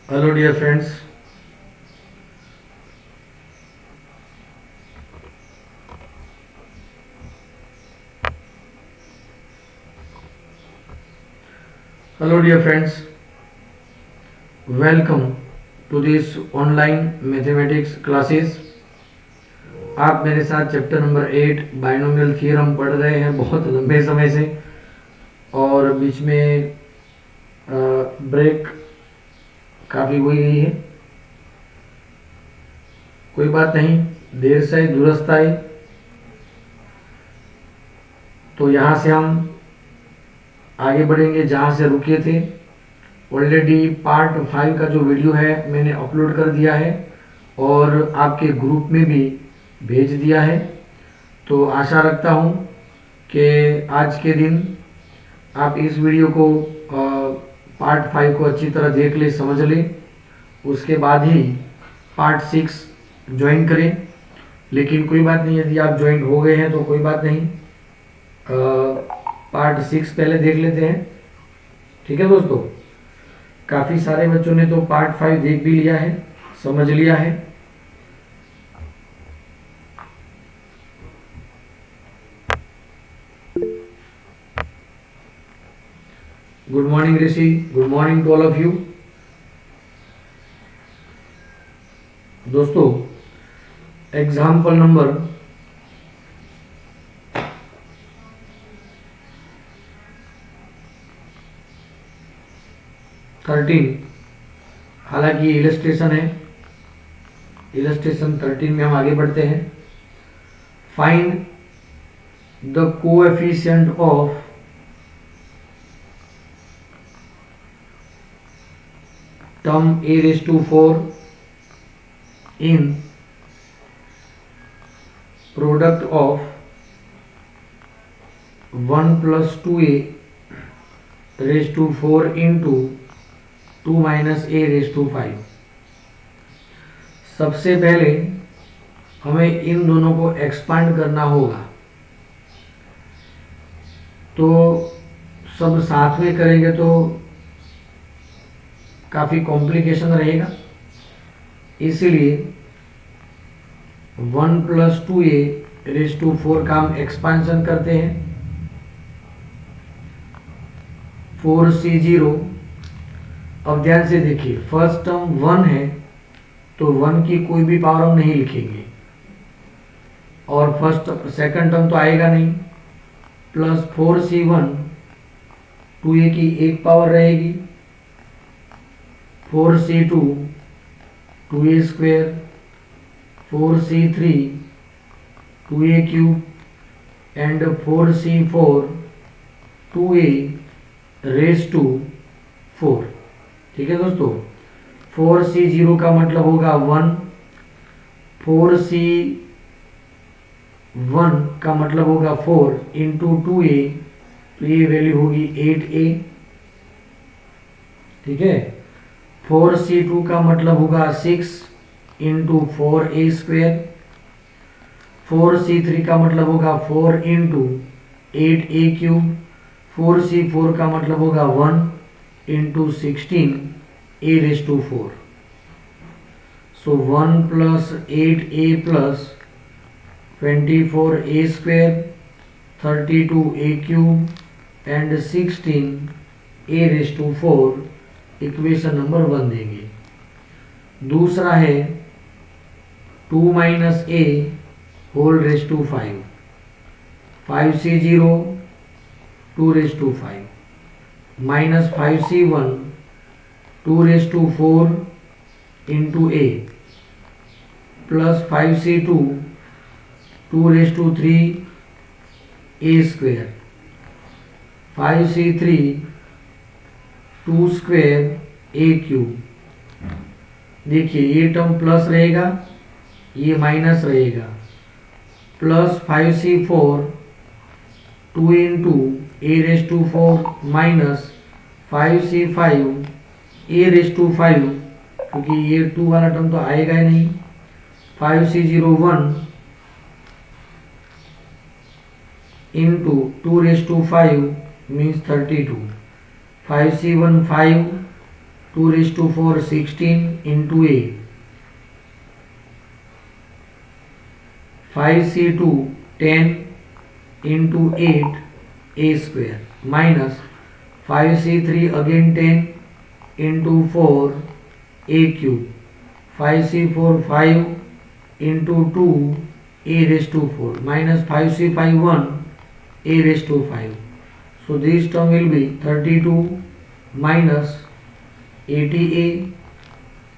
Hello, dear friends. Hello, dear friends. Welcome to this online mathematics classes. आप मेरे साथ chapter number 8 binomial theorem पढ़ रहे हैं बहुत लंबे समय से, और बीच में ब्रेक काफ़ी हुई गई है। कोई बात नहीं, देर से दुरुस्त आए। तो यहाँ से हम आगे बढ़ेंगे जहाँ से रुके थे। ऑलरेडी पार्ट 5 का जो वीडियो है मैंने अपलोड कर दिया है और आपके ग्रुप में भी भेज दिया है। तो आशा रखता हूँ कि आज के दिन आप इस वीडियो को पार्ट 5 को अच्छी तरह देख ले, समझ ले, उसके बाद ही पार्ट 6 ज्वाइन करें। लेकिन कोई बात नहीं, यदि आप ज्वाइन हो गए हैं तो कोई बात नहीं, पार्ट 6 पहले देख लेते हैं। ठीक है दोस्तों, काफ़ी सारे बच्चों ने तो पार्ट 5 देख भी लिया है, समझ लिया है। Good morning Rishi, good morning to all of you. दोस्तों, एग्जाम्पल नंबर 13, हालांकि इलस्ट्रेशन है, इलस्ट्रेशन 13 में हम आगे बढ़ते हैं। Find the coefficient of term a⁴ in product of 1 plus 2a⁴ into 2 minus a⁵। सबसे पहले हमें इन दोनों को एक्सपांड करना होगा, तो सब साथ में करेंगे तो काफ़ी कॉम्प्लिकेशन रहेगा। इसीलिए 1 plus 2a⁴ का हम एक्सपांशन करते हैं। 4c0। अब ध्यान से देखिए, फर्स्ट टर्म 1 है तो 1 की कोई भी पावर हम नहीं लिखेंगे, और सेकंड टर्म तो आएगा नहीं। प्लस 4c1, 2a की एक पावर रहेगी। 4c2, 2a²। 4c3, 2a³ and 4c4, 2a⁴। ठीक है दोस्तों, 4c0 का मतलब होगा 1, 4c1 का मतलब होगा 4 इंटू 2a, तो ये वैल्यू होगी 8a। ठीक है, 4c2 का मतलब होगा 6 इंटू 4a²। 4c3 का मतलब होगा 4 इंटू 8a³। 4c4 का मतलब होगा 1 into 16a⁴। So 1 plus 8a plus 24a², 32a³ and 16a⁴ equation number 1 देंगे। दूसरा है 2 minus a⁵, 5c0, 2⁵, minus 5c1, 2⁴ into a, plus 5c2, 2⁵a², 5c3, 2² देखिए ये टर्म प्लस रहेगा, ये माइनस रहेगा। Plus 5c4, 2 into a⁴ minus 5c5 a⁵, क्योंकि ये 2 वाला टर्म तो आएगा ही नहीं। 5c01 into 2⁵ means 32। 5c1 5, 2 raised to 4 16 into a, 5c2 10 into 8 a square minus 5c3 again 10 into 4 a cube, 5c4 5 into 2 a raised to 4 minus 5c5 1 a raised to 5. So this term will be 32 minus 80a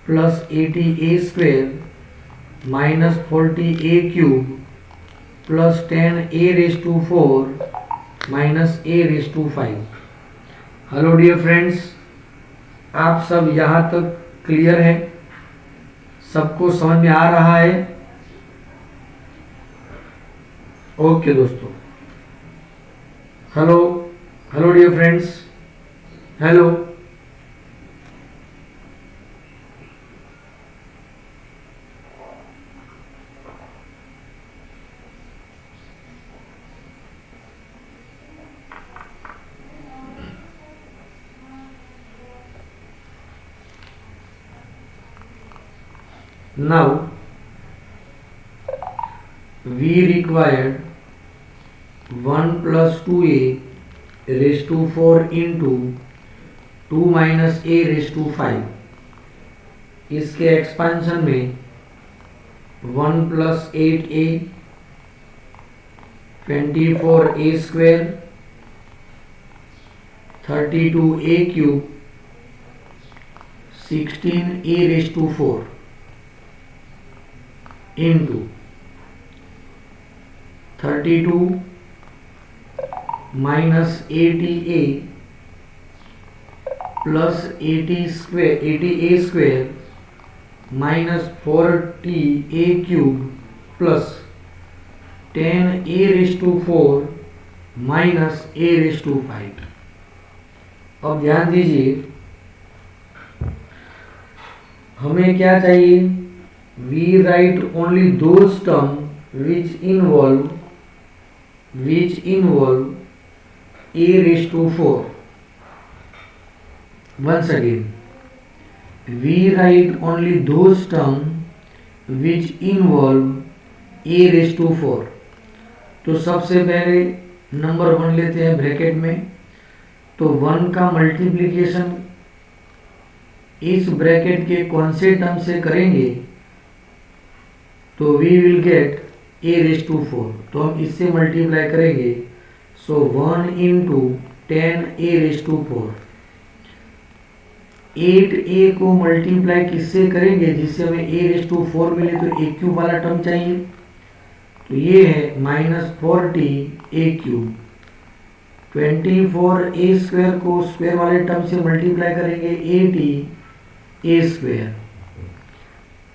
plus 80a square minus 40a cube plus 10a raised to 4 minus a raised to 5. Hello dear friends, आप सब यहाँ तक clear है? सबको समझ में आ रहा है? ओके दोस्तों, hello hello dear friends, hello. Now we required 1 plus 2a raised to 4 into 2 minus a raised to 5. इसके एक्सपेंशन में 1 plus 8a 24a square 32a cube 16a raised to 4 into 32 minus 80a plus 80a square minus 40a cube plus 10a raised to 4 minus a raised to 5. अब ध्यान दीजिए, हमें क्या चाहिए? We write only those terms which involve a raised to 4. Once again, we write only those terms which involve a raised to 4. तो सबसे पहले number 1 लेते हैं ब्रैकेट में. तो 1 का मल्टीप्लिकेशन इस ब्रैकेट के कौन से टर्म से करेंगे? तो we will get a raise to 4. तो हम इससे मल्टीप्लाई करेंगे. So 1 into 10 a raise to 4. 8a को मल्टीप्लाई किससे करेंगे जिससे हमें ए रेज टू 4 मिले? तो ए क्यूब वाला टर्म चाहिए. तो ये है minus 40 a cube. 24a square को स्क्वायर वाले टर्म से मल्टीप्लाई करेंगे 80 ए स्क्वायर.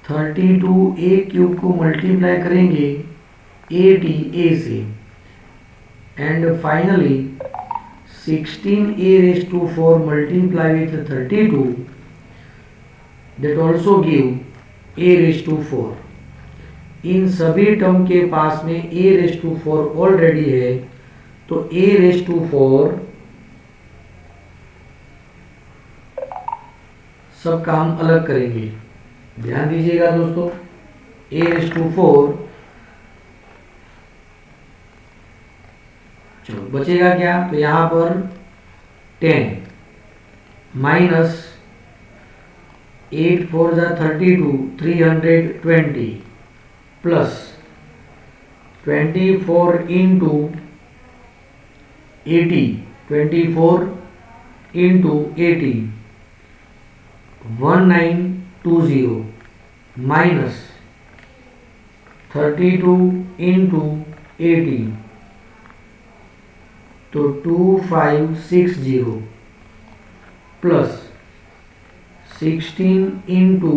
32a क्यूब को मल्टीप्लाई करेंगे 80a से. And finally 16a raise to 4 multiply with 32 that also give a raise to 4. इन सभी टर्म के पास में a रेज टू 4 ऑलरेडी है. तो a रेज टू 4 सब काम अलग करेंगे. ध्यान दीजिएगा दोस्तों, a रेज टू 4. चलो बचेगा क्या? तो यहां पर 10 माइनस 8 4 जा 32 320 plus 24 into 80 24 into 80 1920 minus 32 into 80 तो 2560 प्लस 16 इंटू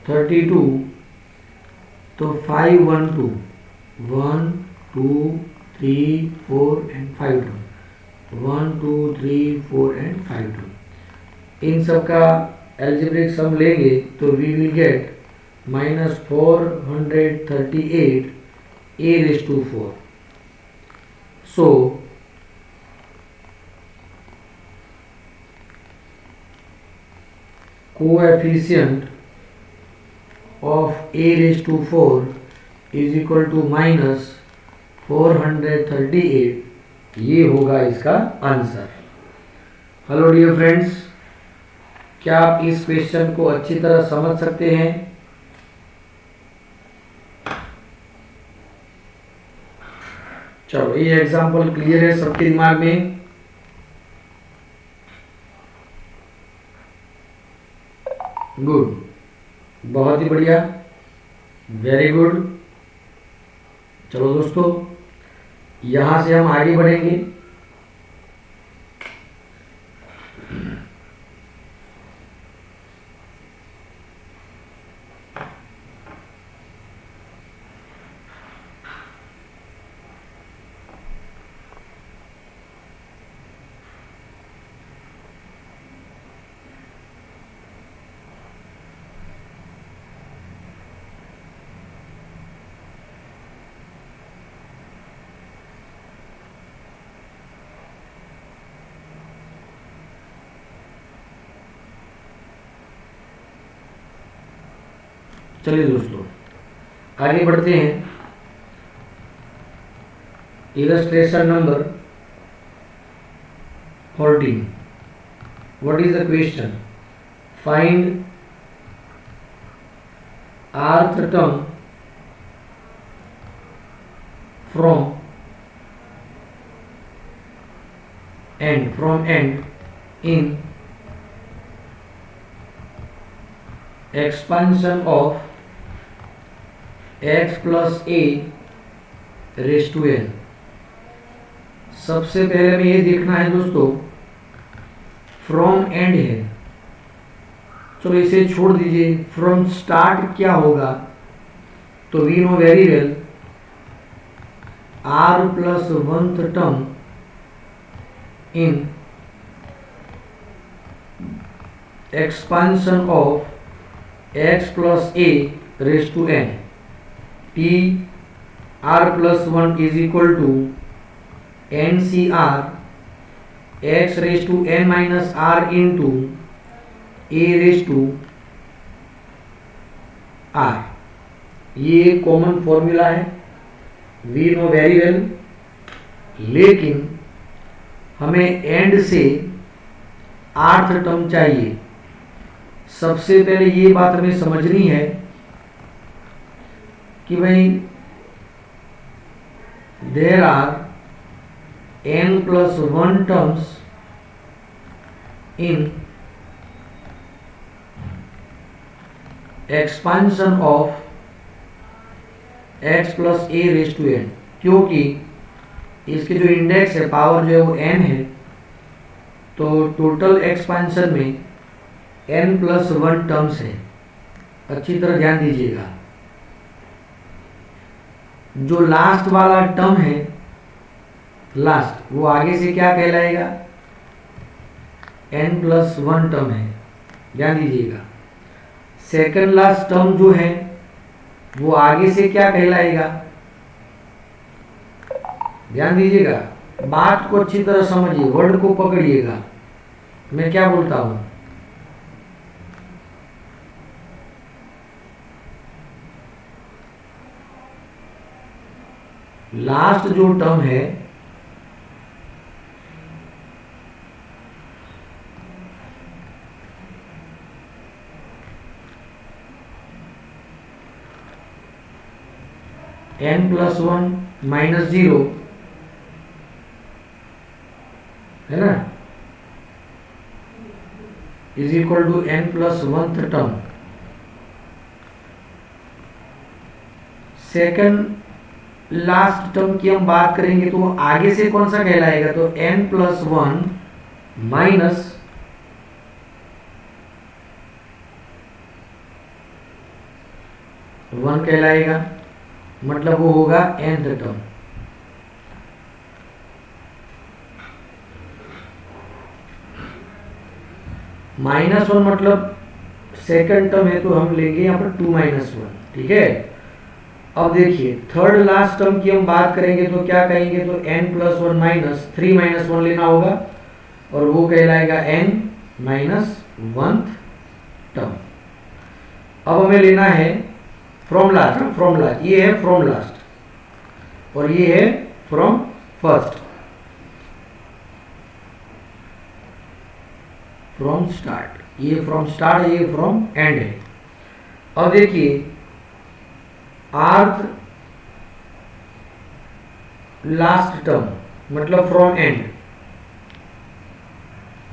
32 तो 512 1 2 3 4 एंड 5 1 2 3 4 एंड 5 इन सब का एल्जेब्रिक सम लेंगे तो we will get minus 438 a raise to 4. So coefficient of a raise to 4 is equal to minus 438, ये होगा इसका आंसर। हेलो डियर फ्रेंड्स, क्या आप इस क्वेश्चन को अच्छी तरह समझ सकते हैं? चलो, ये एग्जांपल क्लियर है सबके दिमाग में? गुड, बहुत ही बढ़िया, वेरी गुड। चलो दोस्तों, यहां से हम आगे बढ़ेंगे। चलिए दोस्तों, आगे बढ़ते हैं। Illustration number 14। What is the question? Find rth term from end in expansion of x plus a raise to n। सबसे पहले हमें ये देखना है दोस्तों, फ्रॉम एंड है, चलो इसे छोड़ दीजिए। फ्रॉम स्टार्ट क्या होगा? तो we know very well r plus 1th term in expansion of x plus a raise to n, t r plus 1 is equal to NCR x raise to n minus r into a raise to r। ये common formula है, we know very well. लेकिन हमें and से आर्थ term चाहिए। सबसे पहले ये बात हमें समझनी है कि भाई there are n plus 1 terms in expansion of x plus a raised to n, क्योंकि इसके जो इंडेक्स है, पावर जो है वो n है, तो टोटल एक्सपांशन में n plus 1 टर्म्स है। अच्छी तरह ध्यान दीजिएगा, जो लास्ट वाला टर्म है, लास्ट, वो आगे से क्या कहलाएगा? n प्लस 1 टर्म है, ध्यान दीजिएगा। सेकंड लास्ट टर्म जो है वो आगे से क्या कहलाएगा? ध्यान दीजिएगा, बात को अच्छी तरह समझिए, वर्ड को पकड़िएगा, मैं क्या बोलता हूं। लास्ट जो टर्म है n प्लस 1 माइनस 0 है ना, is equal to n plus 1th term. Second last term की हम बात करेंगे तो आगे से कौन सा कहलाएगा? तो n प्लस 1 माइनस 1 कहलाएगा, मतलब वो होगा nth टर्म। -1 मतलब सेकंड टर्म है, तो हम लेंगे यहाँ पर 2 - 1, ठीक है। अब देखिए, थर्ड लास्ट टर्म की हम बात करेंगे तो क्या कहेंगे? तो n प्लस 1 माइनस 3 - 1 लेना होगा, और वो कहलाएगा n - 1th टर्म। अब हमें लेना है फ्रॉम लास्ट, फ्रॉम लास्ट, ये है फ्रॉम लास्ट और ये है फ्रॉम फर्स्ट, फ्रॉम स्टार्ट, ये फ्रॉम स्टार्ट, ये फ्रॉम एंड है। अब देखिए आर्थ लास्ट टर्म मतलब फ्रॉम एंड,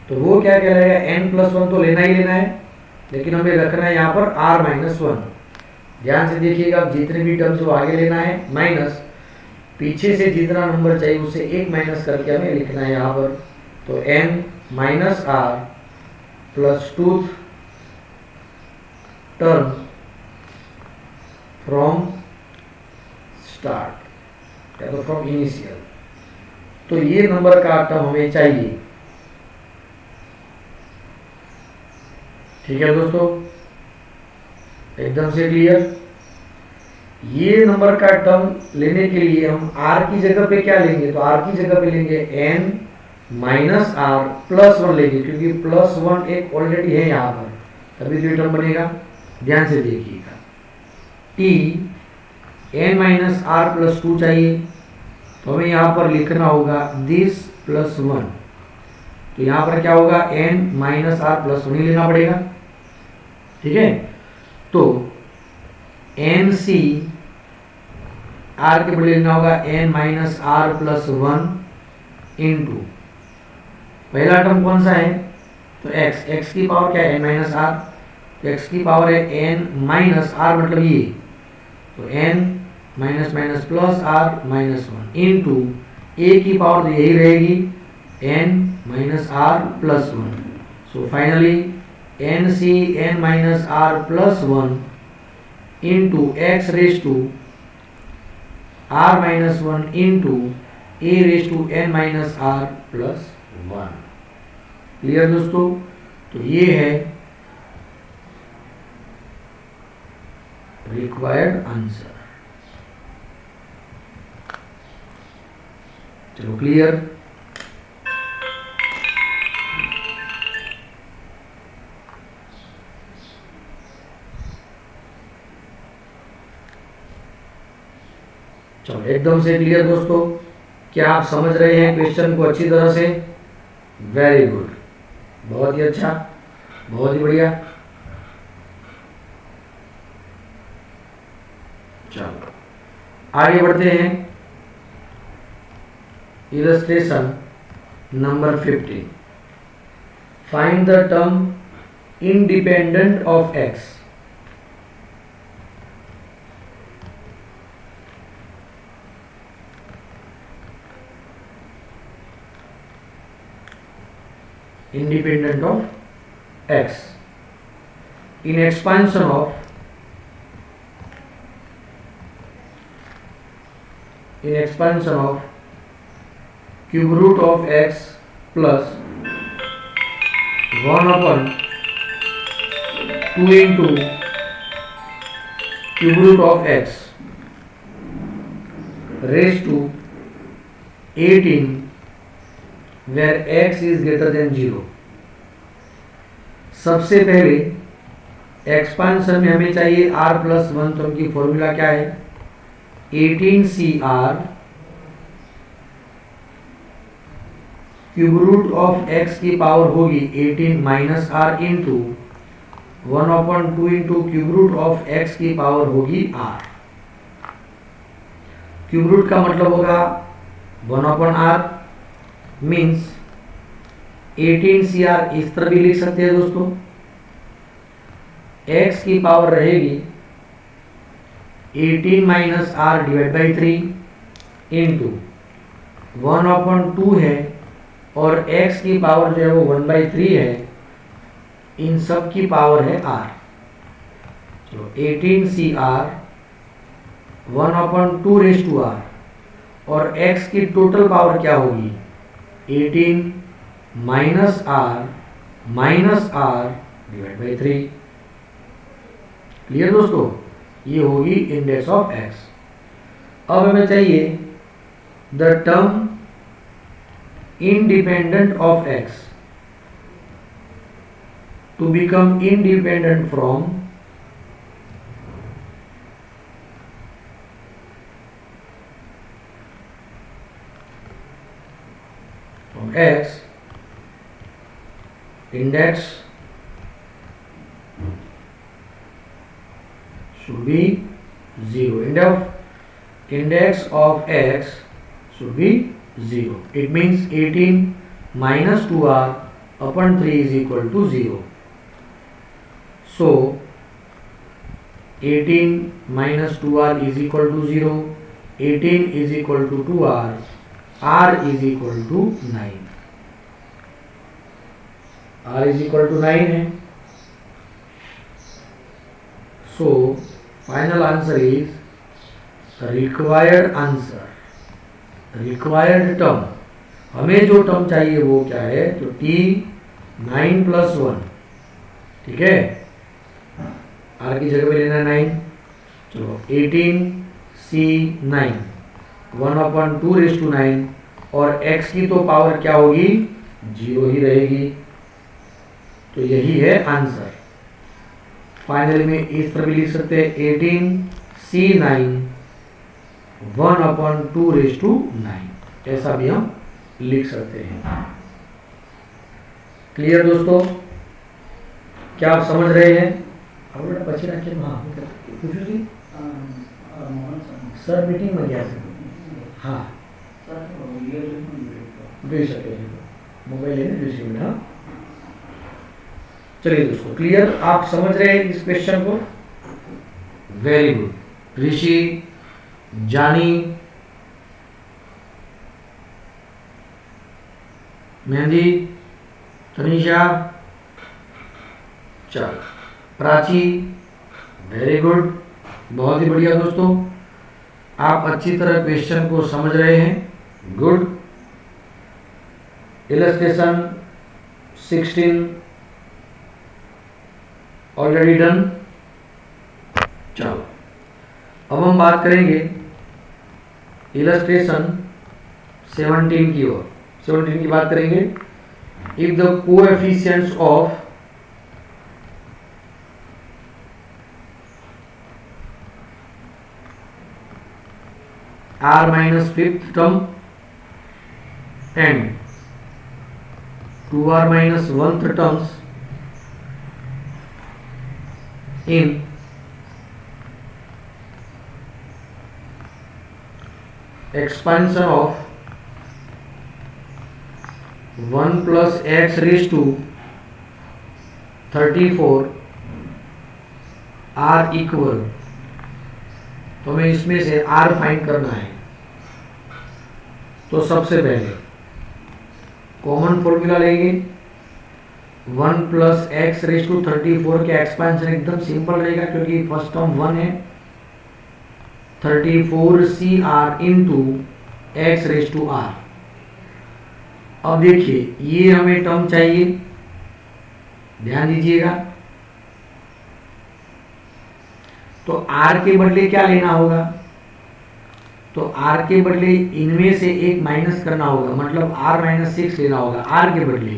तो वो क्या कहलाएगा, n+1 तो लेना ही लेना है, लेकिन हमें रखना है यहाँ पर r-1। ध्यान से देखिएगा, जितने भी टर्म्स वो आगे लेना है माइनस पीछे से जितना नंबर चाहिए उससे एक माइनस करके हमें लिखना है यहाँ पर। तो n-r plus 2 term from start या तो फ्रॉम इनिशियल, तो ये नंबर का टर्म हमें चाहिए। ठीक है दोस्तों, एकदम से क्लियर। ये नंबर का टर्म लेने के लिए हम r की जगह पे क्या लेंगे, तो r की जगह पे लेंगे n माइनस r प्लस 1 लेंगे, क्योंकि प्लस 1 एक ऑलरेडी है यहाँ पर, तभी तो ये टर्म बनेगा। ध्यान से देखिएगा, t n minus r plus 2 चाहिए, तो हमें यहाँ पर लिखना होगा दिस प्लस 1, तो यहाँ पर क्या होगा n माइनस r प्लस 1 ही लेना पड़ेगा। ठीक है, तो एन सी आर के बदले लेना होगा n minus r plus 1 into पहला टर्म कौन सा है, तो x, x की पावर क्या है n माइनस आर, तो x की पावर है n माइनस आर मतलब ये, तो n minus minus plus r minus 1 into a की पावर तो यही रहेगी n minus r plus 1। So finally n c n minus r plus 1 into x raise to r minus 1 into a raise to n minus r plus 1। Clear दोस्तों, तो ये है required answer. चलो clear. चलो एकदम से क्लियर दोस्तों, क्या आप समझ रहे हैं क्वेश्चन को अच्छी तरह से? वेरी गुड, बहुत ही अच्छा, बहुत ही बढ़िया। चलो आगे बढ़ते हैं, illustration number 15। Find the term independent of x. Independent of x in expansion of cube root of x plus 1 upon 2 into cube root of x raised to 18 where x is greater than 0। सबसे पहले expansion में हमें चाहिए r plus 1, तो उनकी formula क्या है, 18cr cube root of x की पावर होगी 18 minus r into 1/2 into cube root of x की पावर होगी r। क्यूब रूट का मतलब होगा 1/r, मीन्स 18cr इस तरह भी लिख सकते हैं दोस्तों। x की पावर रहेगी 18 minus r divide by 3 into 1/2 है और x की पावर जो है वो 1/3 है, इन सब की पावर है r। चलो 18cr 1/2 रेज़ टू r और x की टोटल पावर क्या होगी 18 minus r divide by 3। Clear दोस्तों, ये होगी इंडेक्स ऑफ x। अब हमें चाहिए the term independent of x। to become independent from x, index should be 0. Index of x should be 0. It means 18 minus 2r upon 3 is equal to 0. So 18 minus 2r is equal to 0. 18 is equal to 2r. r is equal to 9. r is equal to 9 है. So final answer is required answer. Required term, हमें जो term चाहिए वो क्या है? तो t 9 plus 1. ठीक है, r की जगह पे लेना है 9. चलो 18 c 9 1/2 raised to 9 और x की तो पावर क्या होगी? 0 ही रहेगी. तो यही है आंसर. फाइनल में इस तरह भी लिख सकते हैं 18 c 9 1/2 raised to 9. ऐसा भी हम लिख सकते हैं. क्लियर दोस्तों? क्या आप समझ रहे हैं? अब बच्चे रखे पूछो जी. सर मीटिंग में गया था. हाँ भेज सकते हैं. मोबाइल है ना. हाँ चलिए दोस्तों, क्लियर? आप समझ रहे हैं इस क्वेश्चन को? Very good. ऋषि, जानी, मेहंदी, तनीषा, चल, प्राची, वेरी गुड. बहुत ही बढ़िया दोस्तों, आप अच्छी तरह क्वेश्चन को समझ रहे हैं. गुड. Illustration 16 already done. चलो अब हम बात करेंगे इलस्ट्रेशन 17 की ओर. 17 की बात करेंगे. If the coefficients of r minus fifth term and 2r minus 1th terms in expansion of 1 plus x raised to 34 r equal. तो हमें इसमें से r फाइंड करना है. तो सबसे पहले कॉमन फॉर्मूला लेंगे. 1 प्लस एक्स रेज टू 34 के एक्सपेंशन एकदम सिंपल रहेगा क्योंकि फर्स्ट टर्म 1 है. 34cr into x raise to r. अब देखिए ये हमें टर्म चाहिए, ध्यान दीजिएगा. तो r के बदले क्या लेना होगा? तो r के बदले इनमें से एक माइनस करना होगा, मतलब r माइनस 6 लेना होगा r के बदले.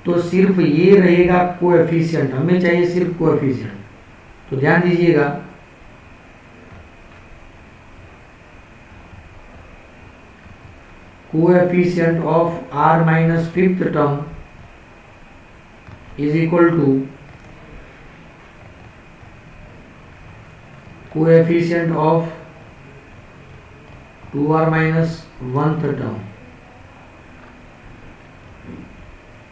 तो सिर्फ ये रहेगा कोएफिशिएंट, हमें चाहिए सिर्फ कोएफिशिएंट. तो ध्यान दीजिएगा, coefficient of r minus fifth term is equal to coefficient of 2r minus 1th term.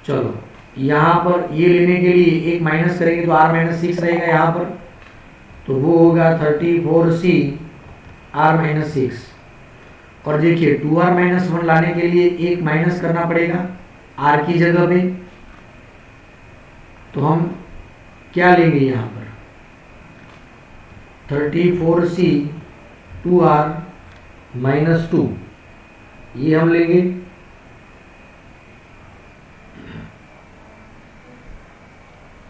चलो यहाँ पर ये लेने के लिए एक माइनस करेंगे तो r माइनस 6 रहेगा यहाँ पर. तो वो होगा 34c r माइनस 6. और देखिए 2r माइनस 1 लाने के लिए एक माइनस करना पड़ेगा r की जगह पे. तो हम क्या लेंगे यहाँ पर? 34c 2r माइनस 2 ये हम लेंगे.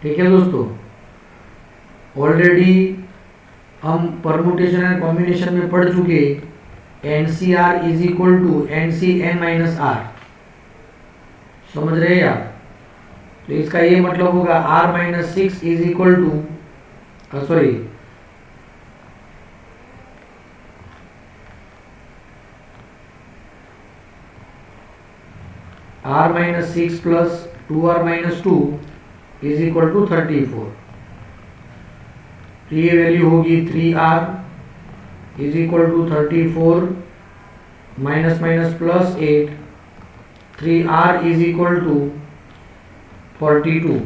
ठीक है दोस्तों, ऑलरेडी हम परमुटेशन एंड कॉम्बिनेशन में पढ़ चुके. NCR is equal to NCn minus r. समझ रहे हैं आप? तो इसका ये मतलब होगा r minus 6 is equal to sorry r minus 6 plus 2r minus 2 is equal to 34। तो ये वैल्यू होगी 3r is equal to 34 minus minus plus 8, 3r is equal to 42।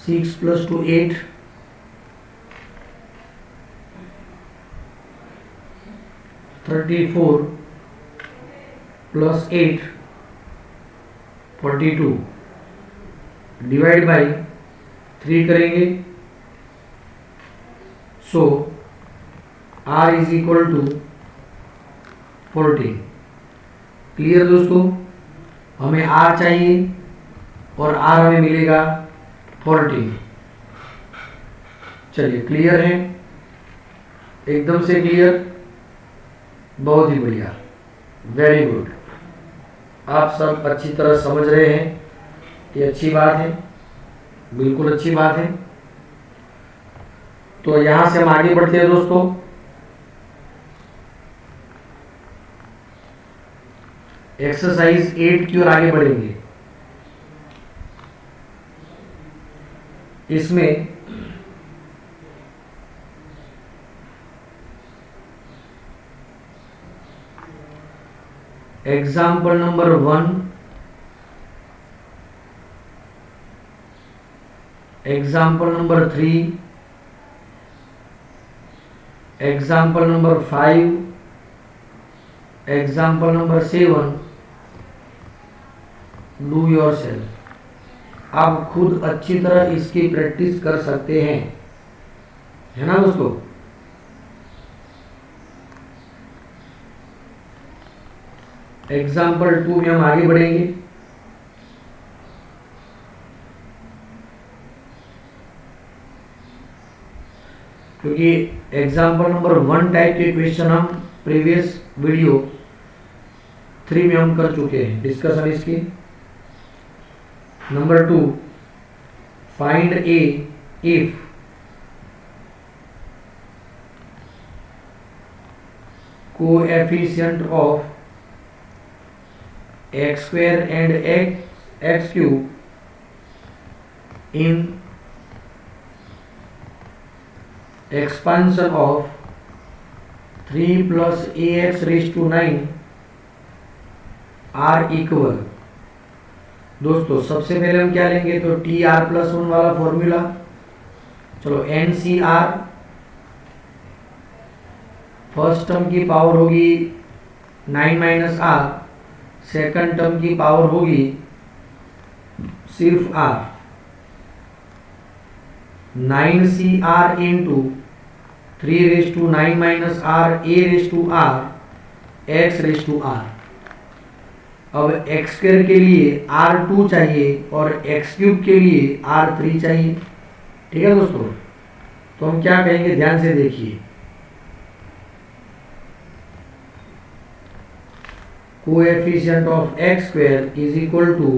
Six plus two 8, 34 प्लस 8 42 डिवाइड बाई 3 करेंगे। So r is equal to 14। Clear दोस्तों, हमें r चाहिए और r हमें मिलेगा 14। चलिए क्लियर है, एकदम से क्लियर, बहुत ही बढ़िया, वेरी गुड। आप सब अच्छी तरह समझ रहे हैं, ये अच्छी बात है, बिल्कुल अच्छी बात है। तो यहां से हम आगे बढ़ते हैं दोस्तों। एक्सरसाइज 8 की ओर आगे बढ़ेंगे। इसमें example number 1, example number 3, example number 5, example number 7 do your self. आप खुद अच्छी तरह इसकी प्रैक्टिस कर सकते हैं, है ना दोस्तों। एग्जाम्पल 2 में हम आगे बढ़ेंगे। क्योंकि एग्जाम्पल नंबर 1 टाइप के क्वेश्चन हम प्रीवियस वीडियो 3 में हम कर चुके हैं डिस्कशन इसकी। Number 2, find A if coefficient of x square and x cube in expansion of 3 plus ax raised to 9 are equal। दोस्तों सबसे पहले हम क्या लेंगे, तो टी आर प्लस 1 वाला फॉर्मूला। चलो n c r, first term की पावर होगी 9 माइनस आर, सेकंड टर्म की पावर होगी सिर्फ r. 9cr into 3 raise to 9 minus r a raise to r x raise to r. अब एक्स स्क्वायर के लिए r2 चाहिए और एक्स क्यूब के लिए r3 चाहिए। ठीक है दोस्तों, तो हम क्या कहेंगे, ध्यान से देखिए। Coefficient of x square is equal to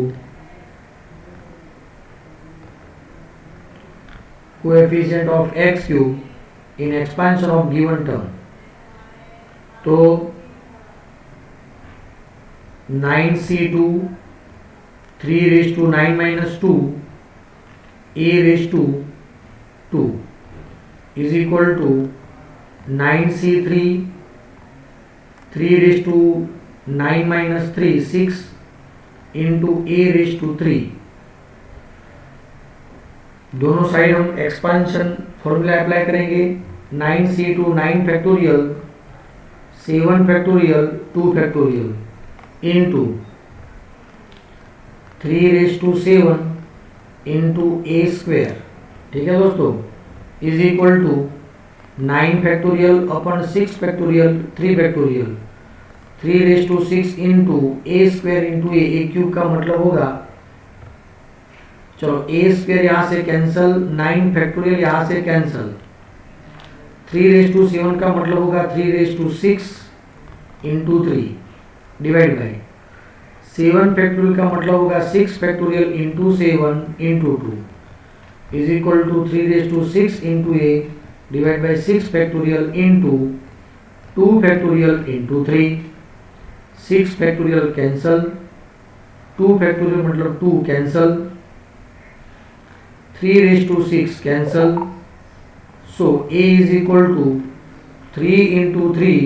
coefficient of x cube in expansion of given term. तो 9c2 3 raise to 9 minus 2 a raise to 2 is equal to 9c3 3 raise to 9 minus 3 6 into a raise to 3। दोनों side हम expansion formula apply करेंगे 9c2 9 factorial 7 factorial 2 factorial into 3 raised to 7 into a square, ठीक है दोस्तों, is equal to 9 factorial upon 6 factorial 3 factorial 3 raised to 6 into a square into a cube का मतलब होगा, चलो ए स्क्वेयर यहाँ से कैंसल, 9 फैक्टोरियल यहाँ से कैंसल, 3 raised to 7 का मतलब होगा 3 raised to 6 into 3 divide by 7 factorial का मतलब होगा 6 factorial into 7 into 2 is equal to 3 raised to 6 into a divide by 6 factorial into 2 factorial into 3, 6 factorial cancel, 2 factorial मतलब 2 cancel, 3 raised to 6 cancel, so a is equal to 3 into 3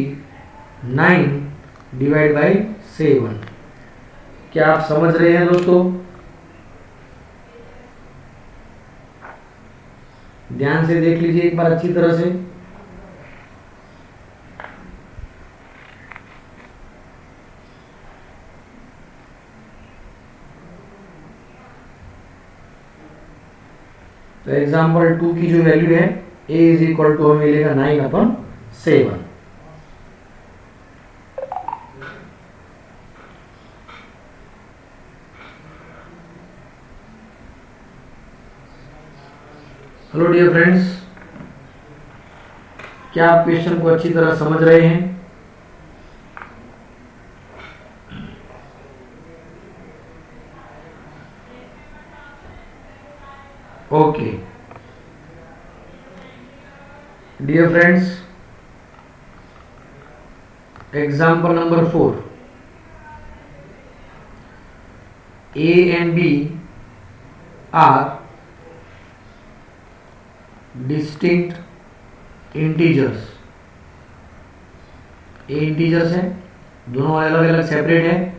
9 divide by 7। क्या आप समझ रहे हैं दोस्तों? ध्यान से देख लीजिए एक बार अच्छी तरह से। तो एग्जाम्पल 2 की जो वैल्यू है a इज इक्वल टू हमें मिलेगा 9/7। हेलो डियर फ्रेंड्स, क्या आप क्वेश्चन को अच्छी तरह समझ रहे हैं? Okay dear friends, example number 4, a and b are distinct integers. A integers है, दोनों अलग अलग सेपरेट है,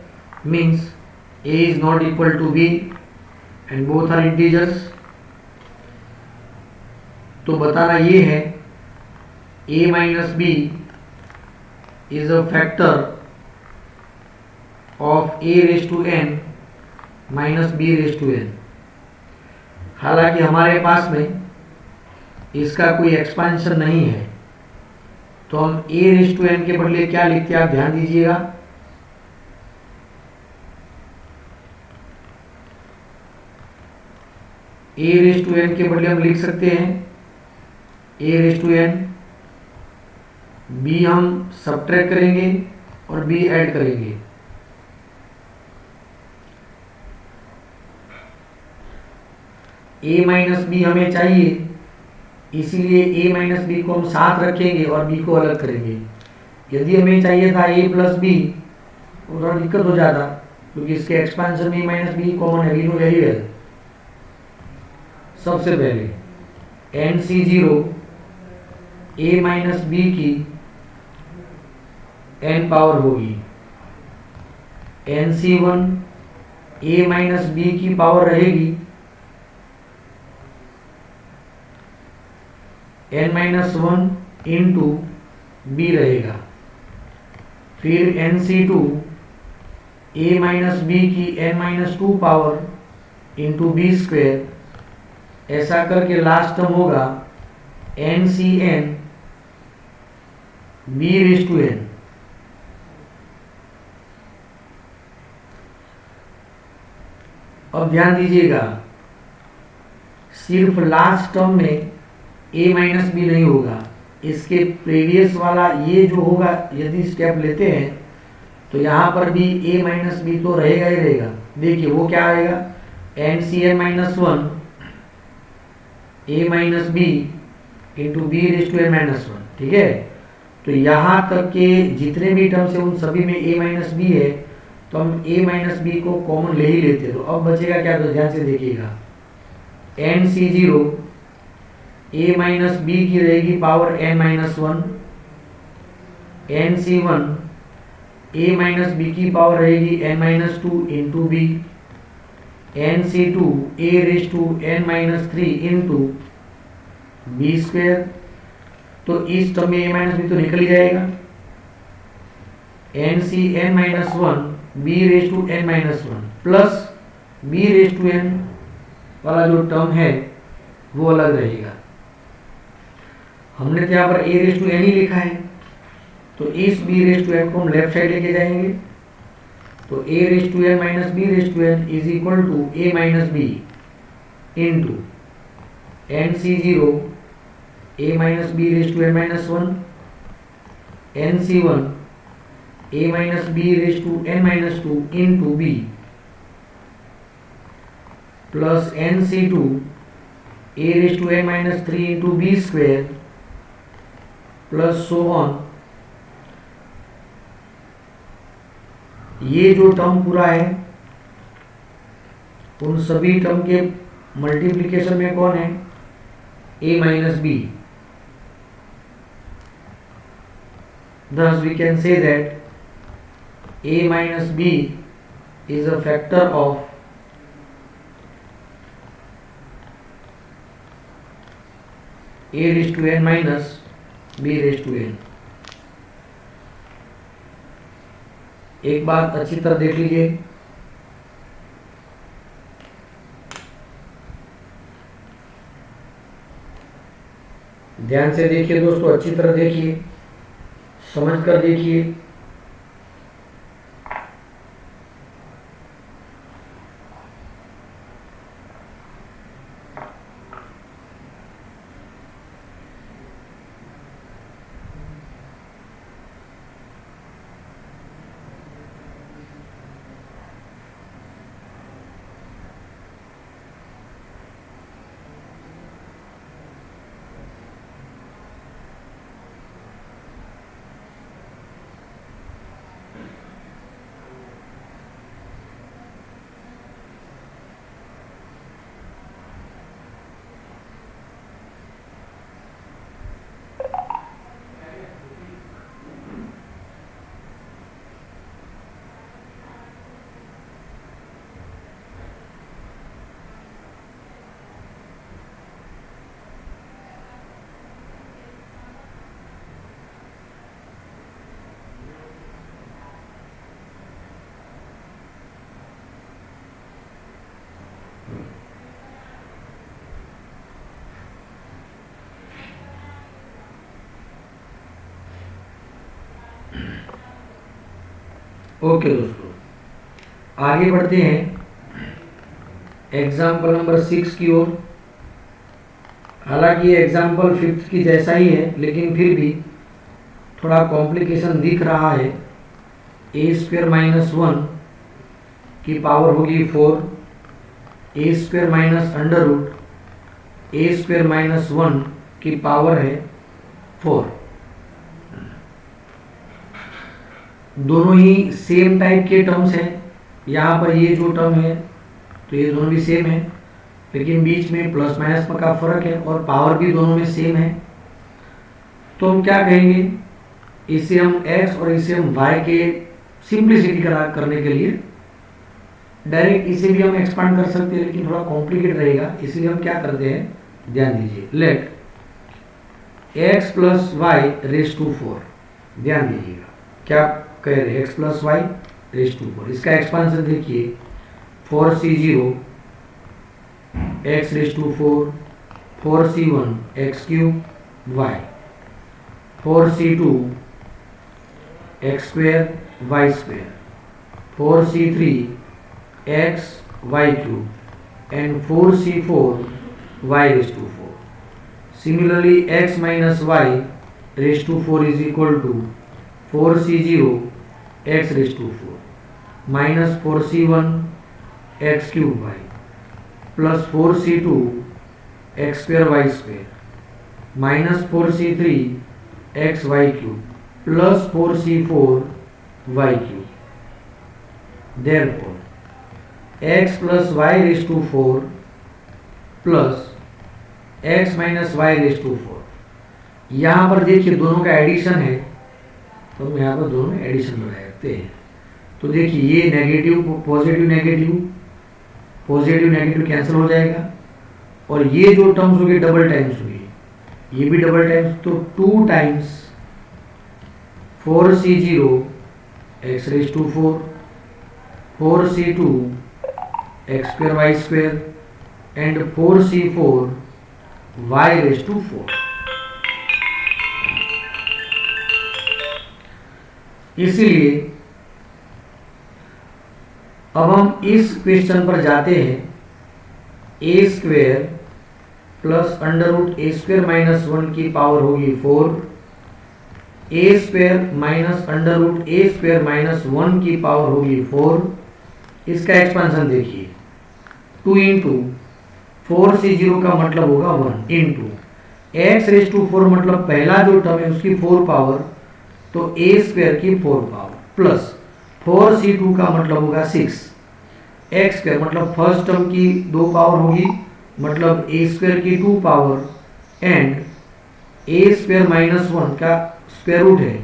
means a is not equal to b and both are integers. तो बताना ये है a minus b is a factor of a raise to n minus b raise to n। हालांकि हमारे पास में इसका कोई एक्सपेंशन नहीं है, तो हम a रेज टू n के बदले क्या लिखते हैं, आप ध्यान दीजिएगा, a रेज टू n के बदले हम लिख सकते हैं a raise to n, b हम सब्ट्रैक्ट करेंगे और b ऐड करेंगे। a माइनस बी हमें चाहिए, इसीलिए a माइनस बी को हम साथ रखेंगे और b को अलग करेंगे। यदि हमें चाहिए था a प्लस बी, थोड़ा दिक्कत हो जाता, क्योंकि इसके एक्सपेंशन में a माइनस बी कॉमन है, वी नो वेरी वेल। सबसे पहले NC0 a माइनस बी की n पावर होगी, NC1 a माइनस बी की पावर रहेगी n-1 इंटू बी रहेगा, फिर NC2 a माइनस बी की n-2 power into b square, ऐसा करके लास्ट टर्म होगा NCn b raise to n। अब ध्यान दीजिएगा, सिर्फ लास्ट टर्म में a माइनस बी नहीं होगा, इसके प्रीवियस वाला ये जो होगा, यदि स्टेप लेते हैं तो यहाँ पर भी a माइनस बी तो रहेगा ही रहेगा। देखिए वो क्या आएगा, NCn-1 a minus b into b raise to n-1, ठीक है। तो यहाँ तक के जितने भी टर्म्स है उन सभी में a माइनस बी है, तो हम a माइनस बी को कॉमन ले ही लेते हैं। तो अब बचेगा क्या, तो ध्यान से देखिएगा, NC0 a माइनस बी की रहेगी power n-1, NC1 a minus b की पावर रहेगी n-2 into b, NC2 a raise to n-3 into b square, तो इस टर्म में a माइनस बी तो निकल ही जाएगा, n c n minus one b raise to n minus one plus b raise to n वाला जो term है वो अलग रहेगा। हमने तो यहाँ पर a रेज टू एन ही लिखा है, तो इस b रेज टू एन को हम लेफ्ट साइड लेके जाएंगे, तो a raise to n minus b raise to n is equal to a minus b into n c zero a minus b raise to n minus one n c one a minus b raise to n minus two into b plus n c two a raise to n minus three into b square plus so on. ये जो term पूरा है उन सभी term के multiplication में कौन है, a minus b. Thus we can say that a minus b is a factor of a raised to n minus b raised to n। एक बात अच्छी तरह देख लीजिए, ध्यान से देखिए दोस्तों, अच्छी तरह देखिए, समझ कर देखिए। ओके दोस्तों, आगे बढ़ते हैं एग्जाम्पल नंबर 6 की ओर। हालांकि ये एग्जाम्पल 5th की जैसा ही है, लेकिन फिर भी थोड़ा कॉम्प्लिकेशन दिख रहा है। ए स्क्वायर माइनस वन की पावर होगी 4, a square minus under root a square minus one की पावर है 4। दोनों ही सेम टाइप के टर्म्स हैं। यहाँ पर ये जो टर्म है तो ये दोनों भी सेम है, लेकिन बीच में प्लस माइनस का फर्क है और पावर भी दोनों में सेम है। तो हम क्या कहेंगे, इसे हम x और इसे हम y के सिंप्लिसिटी करने के लिए डायरेक्ट इसे भी हम एक्सपांड कर सकते हैं, लेकिन थोड़ा कॉम्प्लिकेट रहेगा, इसलिए हम क्या करते हैं, ध्यान दीजिए। Let x plus y raise to 4। ध्यान दीजिएगा क्या कह रहे हैं, x plus y raise to 4। इसका एक्सपांशन देखिए, 4c0 x raise to 4, 4c1 x cube y, 4c2 x square y square, 4c3 x y cube and 4c4 y raise to 4। Similarly, x minus y raised to 4 is equal to 4c0 x raised to 4 minus 4c1 x cube y plus 4c2 x square y square minus 4c3 x y cube plus 4c4 y cube. Therefore, x plus y raised to 4 plus x minus y raise to 4। यहाँ पर देखिए दोनों का addition है, तो हम यहाँ पर दोनों एडिशन लगाते हैं। तो देखिए ये negative positive negative, positive negative cancel हो जाएगा, और ये जो टर्म्स होगी डबल टाइम्स होगी, ये भी डबल टाइम्स, तो 2 times 4c0 x raise to 4, 4c2 x square y square and 4c4 y raise to 4। इसीलिए अब हम इस क्वेश्चन पर जाते हैं। A square plus under root a square minus 1 की पावर होगी 4, a square minus under root a square minus 1 की पावर होगी 4। इसका एक्सपेंशन देखिए, 2 इंटू 4c0 का मतलब होगा 1 इंटू एक्स रेज टू 4 मतलब पहला जो टर्म है उसकी 4 पावर, तो ए स्क्वायर की 4 पावर प्लस 4c2 का मतलब होगा 6, एक्स स्क्वायर मतलब फर्स्ट टर्म की 2 पावर होगी मतलब ए स्क्वायर की 2 power and A square minus 1 का स्क्वायर रूट है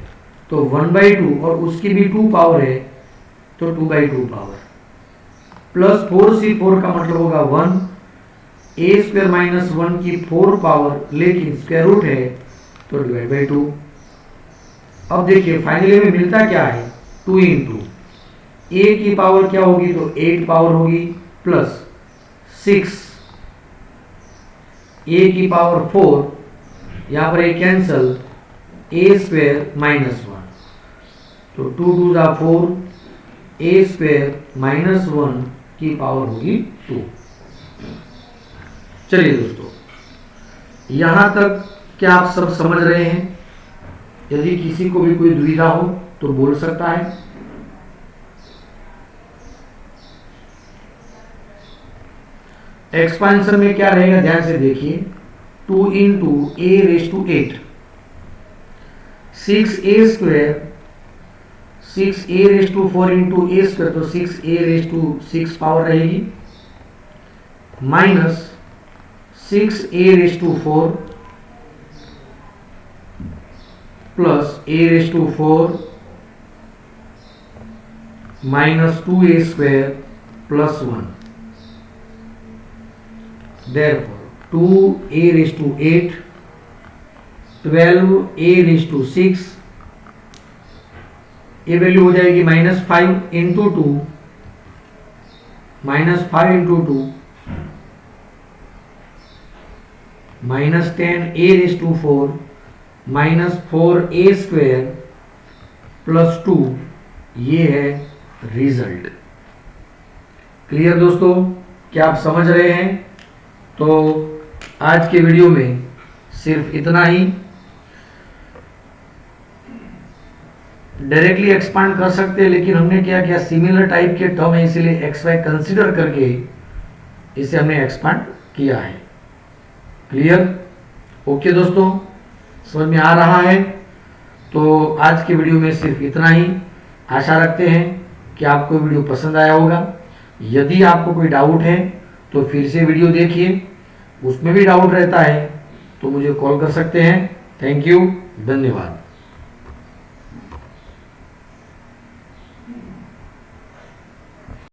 तो 1/2 और उसकी भी 2 पावर है तो 2/2 पावर प्लस 4c4 का मतलब होगा 1, ए स्क्वायर माइनस 1 की 4 पावर लेकिन स्क्वायर रूट है तो डिवाइड बाई 2। अब देखिए फाइनली में मिलता क्या है, 2 इंटू ए की पावर क्या होगी तो 8 पावर होगी प्लस 6 ए की पावर 4, यहां पर ए कैंसल, ए स्क्वायर माइनस 1 तो 2 2 जा 4, ए स्क्वायर माइनस 1 की पावर होगी 2। चलिए दोस्तों, यहां तक क्या आप सब समझ रहे हैं? यदि किसी को भी कोई दुविधा हो तो बोल सकता है। एक्सपेंशन में क्या रहेगा ध्यान से देखिए, 2 into a raise to 8, 6a square 6a raise to 4 into a square तो 6a रेज टू 6 पावर रहेगी minus 6a raise to 4 plus a raise to 4 minus 2a square plus 1, therefore 2a raise to 8, 12a raise to 6, ये value हो जाएगी minus 5 into 2, minus 5 into 2 minus 10a raise to 4 minus 4a square plus 2, ये है result. Clear दोस्तों, क्या आप समझ रहे हैं? तो आज के वीडियो में सिर्फ इतना ही। डायरेक्टली एक्सपांड कर सकते हैं लेकिन हमने क्या किया, सिमिलर टाइप के टर्म है इसीलिए एक्स वाई कंसिडर करके इसे हमने एक्सपांड किया है। क्लियर? ओके दोस्तों, समझ में आ रहा है? तो आज के वीडियो में सिर्फ इतना ही। आशा रखते हैं कि आपको वीडियो पसंद आया होगा। यदि आपको कोई डाउट है तो फिर से वीडियो देखिए, उसमें भी डाउट रहता है तो मुझे कॉल कर सकते हैं। थैंक यू, धन्यवाद।